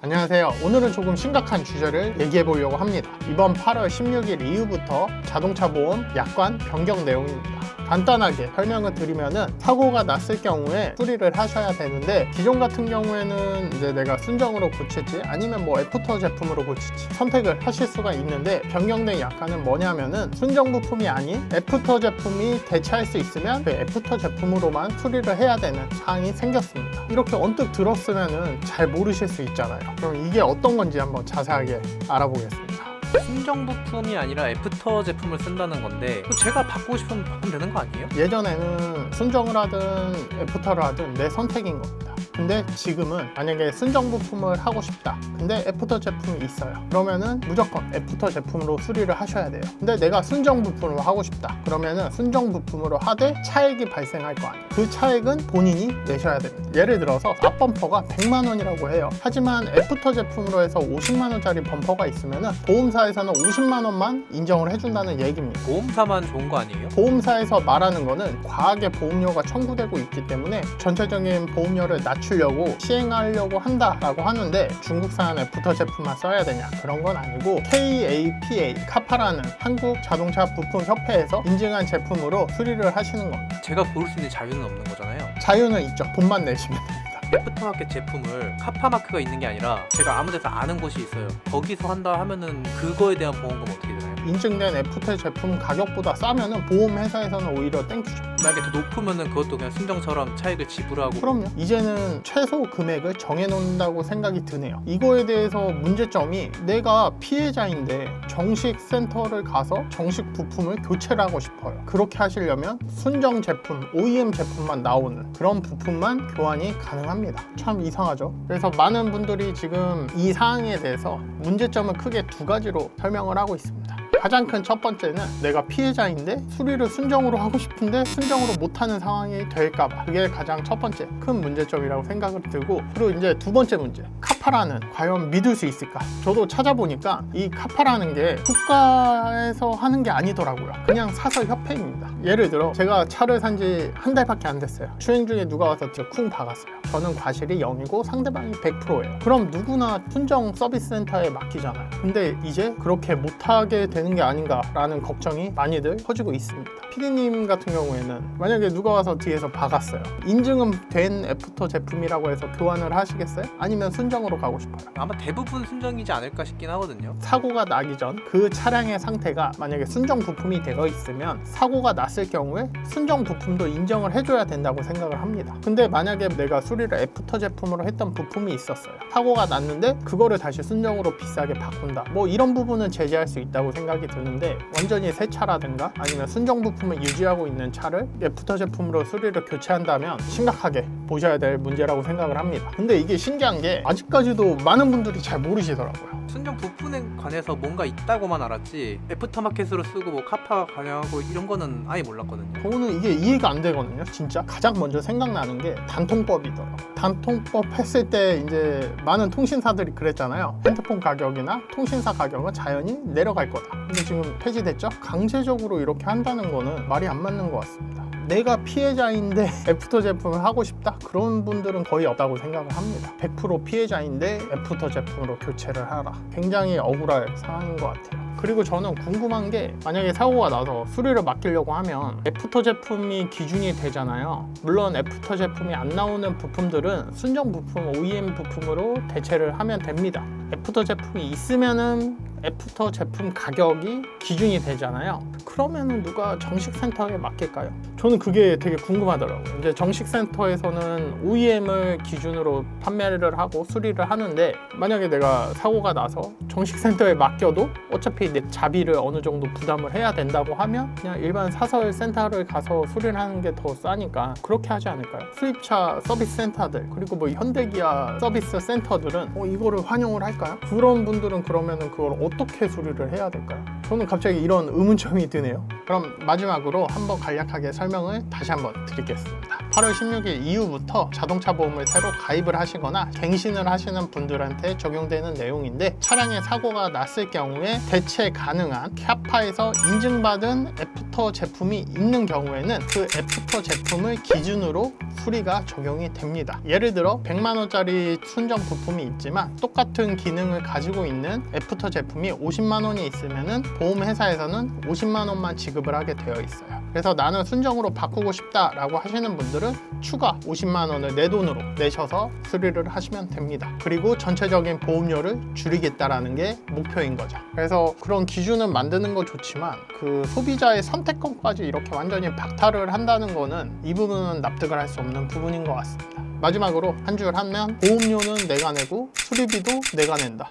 안녕하세요. 오늘은 조금 심각한 주제를 얘기해 보려고 합니다. 이번 8월 16일 이후부터 자동차 보험 약관 변경 내용입니다. 간단하게 설명을 드리면은 사고가 났을 경우에 수리를 하셔야 되는데, 기존 같은 경우에는 이제 내가 순정으로 고칠지 아니면 애프터 제품으로 고칠지 선택을 하실 수가 있는데, 변경된 약관은 뭐냐면은 순정 부품이 아닌 애프터 제품이 대체할 수 있으면 그 애프터 제품으로만 수리를 해야 되는 사항이 생겼습니다. 이렇게 언뜻 들었으면은 잘 모르실 수 있잖아요. 그럼 이게 어떤 건지 한번 자세하게 알아보겠습니다. 순정 부품이 아니라 애프터 제품을 쓴다는 건데, 제가 바꾸고 싶으면 바꾸면 되는 거 아니에요? 예전에는 순정을 하든 애프터를 하든 내 선택인 겁니다. 근데 지금은 만약에 순정 부품을 하고 싶다, 근데 애프터 제품이 있어요. 그러면은 무조건 애프터 제품으로 수리를 하셔야 돼요. 근데 내가 순정 부품으로 하고 싶다, 그러면은 순정 부품으로 하되 차액이 발생할 거 아니에요. 그 차액은 본인이 내셔야 됩니다. 예를 들어서 앞범퍼가 100만 원이라고 해요. 하지만 애프터 제품으로 해서 50만 원짜리 범퍼가 있으면은 보험사에서는 50만 원만 인정을 해준다는 얘기입니다. 보험사만 좋은 거 아니에요? 보험사에서 말하는 거는 과하게 보험료가 청구되고 있기 때문에 전체적인 보험료를 낮추려고 시행하려고 한다라고 하는데, 중국산 애프터 제품만 써야 되냐? 그런 건 아니고 KAPA, 카파라는 한국 자동차 부품 협회에서 인증한 제품으로 수리를 하시는 겁니다. 제가 고를 수 있는 자유는 없는 거잖아요. 자유는 있죠. 돈만 내시면 됩니다. 애프터마켓 제품을 카파마크가 있는 게 아니라 제가 아무 데서 아는 곳이 있어요. 거기서 한다 하면은 그거에 대한 보험금은 어떻게 되나요? 인증된 애프터 제품 가격보다 싸면은 보험회사에서는 오히려 땡큐죠. 만약에 더 높으면은 그것도 그냥 순정처럼 차익을 지불하고. 그럼요. 이제는 최소 금액을 정해놓는다고 생각이 드네요. 이거에 대해서 문제점이, 내가 피해자인데 정식 센터를 가서 정식 부품을 교체를 하고 싶어요. 그렇게 하시려면 순정 제품, OEM 제품만 나오는 그런 부품만 교환이 가능합니다. 참 이상하죠. 그래서 많은 분들이 지금 이 사항에 대해서 문제점을 크게 두 가지로 설명을 하고 있습니다. 가장 큰 첫 번째는, 내가 피해자인데 수리를 순정으로 하고 싶은데 순정으로 못하는 상황이 될까봐. 그게 가장 첫 번째 큰 문제점이라고 생각을 들고, 그리고 이제 두 번째 문제, 카파라는 과연 믿을 수 있을까? 저도 찾아보니까 이 카파라는 게 국가에서 하는 게 아니더라고요. 그냥 사설 협회입니다. 예를 들어 제가 차를 산 지 한 달밖에 안 됐어요. 주행 중에 누가 와서 쿵 박았어요. 저는 과실이 0이고 상대방이 100%예요. 그럼 누구나 순정 서비스 센터에 맡기잖아요. 근데 이제 그렇게 못하게 되는 게 아닌가라는 걱정이 많이들 퍼지고 있습니다. 피디님 같은 경우에는 만약에 누가 와서 뒤에서 박았어요. 인증은 된 애프터 제품이라고 해서 교환을 하시겠어요? 아니면 순정으로 가고 싶어요? 아마 대부분 순정이지 않을까 싶긴 하거든요. 사고가 나기 전 그 차량의 상태가 만약에 순정 부품이 되어 있으면 사고가 났을 경우에 순정 부품도 인정을 해줘야 된다고 생각을 합니다. 근데 만약에 내가 수리를 애프터 제품으로 했던 부품이 있었어요. 사고가 났는데 그거를 다시 순정으로 비싸게 바꾼다, 이런 부분은 제재할 수 있다고 생각이 드는데, 완전히 새 차라든가 아니면 순정 부품을 유지하고 있는 차를 애프터 제품으로 수리를 교체한다면 심각하게 보셔야 될 문제라고 생각을 합니다. 근데 이게 신기한 게 아직까지도 많은 분들이 잘 모르시더라고요. 순정 부품에 관해서 뭔가 있다고만 알았지, 애프터마켓으로 쓰고 카파 관여하고 이런 거는 아예 몰랐거든요. 저는 이게 이해가 안 되거든요. 진짜 가장 먼저 생각나는 게 단통법이더라고요. 단통법 했을 때 이제 많은 통신사들이 그랬잖아요. 핸드폰 가격이나 통신사 가격은 자연히 내려갈 거다. 근데 지금 폐지됐죠? 강제적으로 이렇게 한다는 거는 말이 안 맞는 것 같습니다. 내가 피해자인데 애프터 제품을 하고 싶다? 그런 분들은 거의 없다고 생각을 합니다. 100% 피해자인데 애프터 제품으로 교체를 하라. 굉장히 억울할 상황인 것 같아요. 그리고 저는 궁금한 게, 만약에 사고가 나서 수리를 맡기려고 하면 애프터 제품이 기준이 되잖아요. 물론 애프터 제품이 안 나오는 부품들은 순정 부품, OEM 부품으로 대체를 하면 됩니다. 애프터 제품이 있으면은 애프터 제품 가격이 기준이 되잖아요. 그러면은 누가 정식 센터에 맡길까요? 저는 그게 되게 궁금하더라고요. 이제 정식 센터에서는 OEM을 기준으로 판매를 하고 수리를 하는데, 만약에 내가 사고가 나서 정식 센터에 맡겨도 어차피 내 자비를 어느 정도 부담을 해야 된다고 하면 그냥 일반 사설 센터를 가서 수리를 하는 게 더 싸니까 그렇게 하지 않을까요? 수입차 서비스 센터들, 그리고 현대기아 서비스 센터들은 이거를 환영을 할까요? 그런 분들은 그러면은 그걸 어떻게 수리를 해야 될까요? 저는 갑자기 이런 의문점이 드네요. 그럼 마지막으로 한번 간략하게 설명을 다시 한번 드리겠습니다. 8월 16일 이후부터 자동차 보험을 새로 가입을 하시거나 갱신을 하시는 분들한테 적용되는 내용인데, 차량에 사고가 났을 경우에 대체 가능한 캐파에서 인증받은 애프터 제품이 있는 경우에는 그 애프터 제품을 기준으로 수리가 적용이 됩니다. 예를 들어 100만 원짜리 순정 부품이 있지만 똑같은 기능을 가지고 있는 애프터 제품이 50만 원이 있으면은 보험회사에서는 50만 원만 지급을 하게 되어 있어요. 그래서 나는 순정으로 바꾸고 싶다라고 하시는 분들은 추가 50만 원을 내 돈으로 내셔서 수리를 하시면 됩니다. 그리고 전체적인 보험료를 줄이겠다라는 게 목표인 거죠. 그래서 그런 기준을 만드는 거 좋지만 그 소비자의 선택권까지 이렇게 완전히 박탈을 한다는 거는 이 부분은 납득을 할 수 없는 부분인 것 같습니다. 마지막으로 한 줄 하면 보험료는 내가 내고 수리비도 내가 낸다.